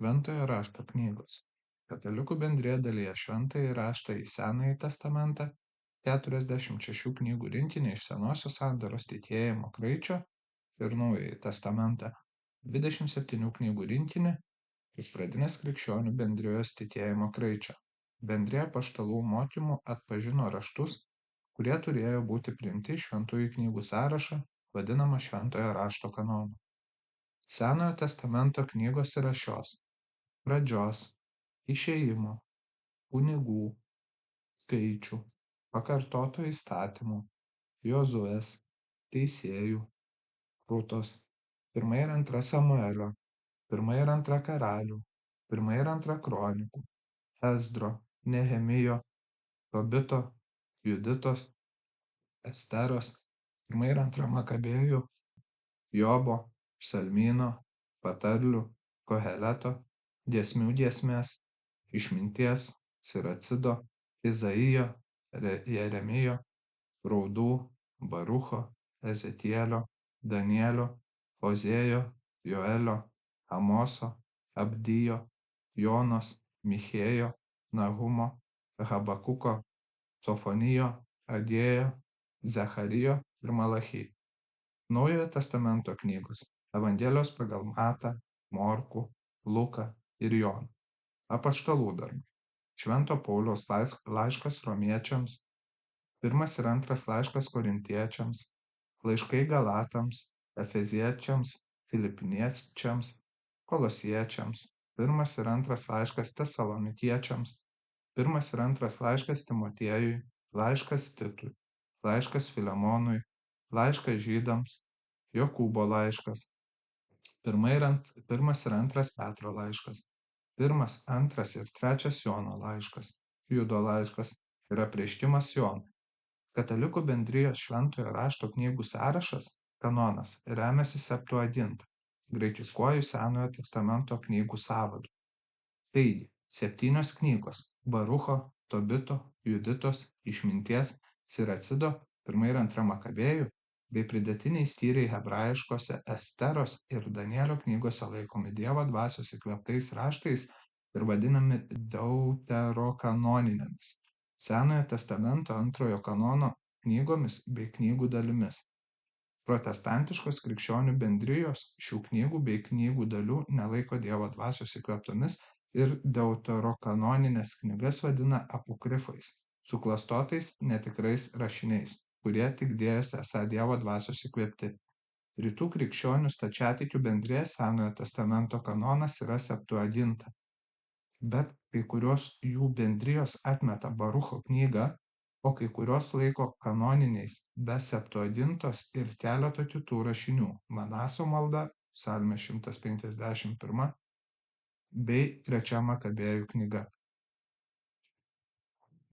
Šventojo rašto knygos. Katalikų bendrija dalija Šventąjį raštą į Senąjį testamentą, 46 knygų rinkinį iš Senosios sandoros tikėjimo kraičio ir Naująjį testamentą, 27 knygų rinkinį iš pradinės krikščionių bendrijos tikėjimo kraičio. Bendrija apaštalų mokymų atpažino raštus, kurie turėjo būti priimti į šventųjų knygų sąrašą, vadinamą Šventojo rašto kanonu. Senojo testamento knygos yra šios: Pradžios, Išėjimo, Kunigų, Skaičių, Pakartoto įstatymų, Jozuės, Teisėjų, Rūtos, 1 ir 2 Samuelio, 1 ir 2 Karalių, 1 ir 2 Kronikų, Ezdro, Nehemijo, Tobito, Juditos, Esteros, 1 ir 2 Makabėjų, Jobo, Psalmyno, Patarlių, Koheleto, Giesmių giesmės, Išminties, Siracido, Izaijo, Jeremijo, Raudų, Barucho, Ezekielio, Danielio, Ozėjo, Joelio, Amoso, Abdijo, Jonos, Michėjo, Nahumo, Habakuko, Sofonijo, Agėjo, Zecharijo ir Malachijų. Naujojo testamento knygos: Evangelijos pagal Matą, Morkų, Luką ir Joną. Apaštalų darbai: Švento Pauliaus laiškas romiečiams, 1 ir 2 laiškas korintiečiams, laiškai galatams, efeziečiams, filipiniečiams, kolosiečiams, 1 ir 2 laiškas tesalonikiečiams, 1 ir 2 laiškas Timotiejui, laiškas Titui, laiškas Filemonui, laiškas žydams, Jokūbo laiškas, 1 ir 2 Petro laiškas, 1, 2 ir 3 Jono laiškas, Judo laiškas ir apreiškimas Jonui. Katalikų bendrijos šventojo rašto knygų sąrašas, kanonas, remiasi Septuaginta, graikiškuoju Senojo testamento knygų sąvadu. Taigi, 7 knygos: Barucho, Tobito, Juditos, Išminties, Siracido, 1 ir 2 Makabėjų bei pridėtiniai skyriai hebrajiškose Esteros ir Danielio knygose laikomi Dievo dvasios įkvėptais raštais ir vadinami deuterokanoninėmis, Senojo testamento antrojo kanono knygomis bei knygų dalimis. Protestantiškos krikščionių bendrijos šių knygų bei knygų dalių nelaiko Dievo dvasios įkvėptomis ir deuterokanonines knygas vadina apokrifais, suklastotais netikrais rašiniais, kurie tik dėjosi esą Dievo dvasios įkvėpti. Rytų krikščionių stačiatikių bendrija Senojo testamento kanonas yra Septuaginta, bet kai kurios jų bendrijos atmeta Barucho knygą, o kai kurios laiko kanoniniais be Septuagintos ir keleto kitų rašinių: Manaso malda, Psalmė 151 bei 3 Makabėjų knyga.